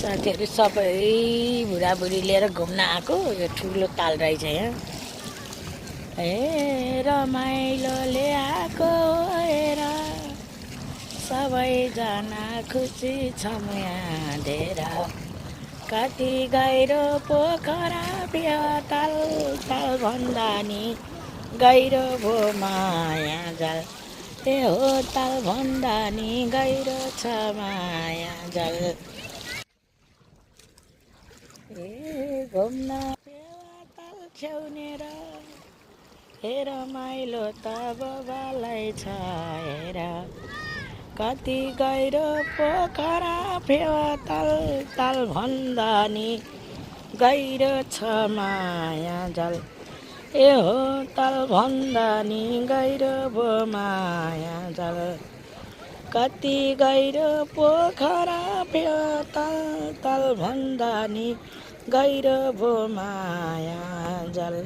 साथीहरू सबै बुढाबुढी लिएर घुम्न आएको। यो ठुलो ताल रहेछ यहाँ। रमाइलोले आएको हेर, सबैजना खुसी छौँ यहाँ धेर। कति गहिरो पोखरा बिहा ताल, ताल भन्दा नि गहिरो भो माया जल। ए हो ताल भन्दा नि गहिरो छ माया जल। घुम्न ताल छेउनेर, हेर माइलो त बाबालाई छ हेर। कति गहिरो पोखरा फेवा ताल, ताल भन्दा नि गहिरो छ माया जल। ए हो ताल भन्दा नि गहिरो भो माया जल। कति गहिरो पोखरा फेवा ताल, ताल भन्दा नि गहिरो भो माया जल।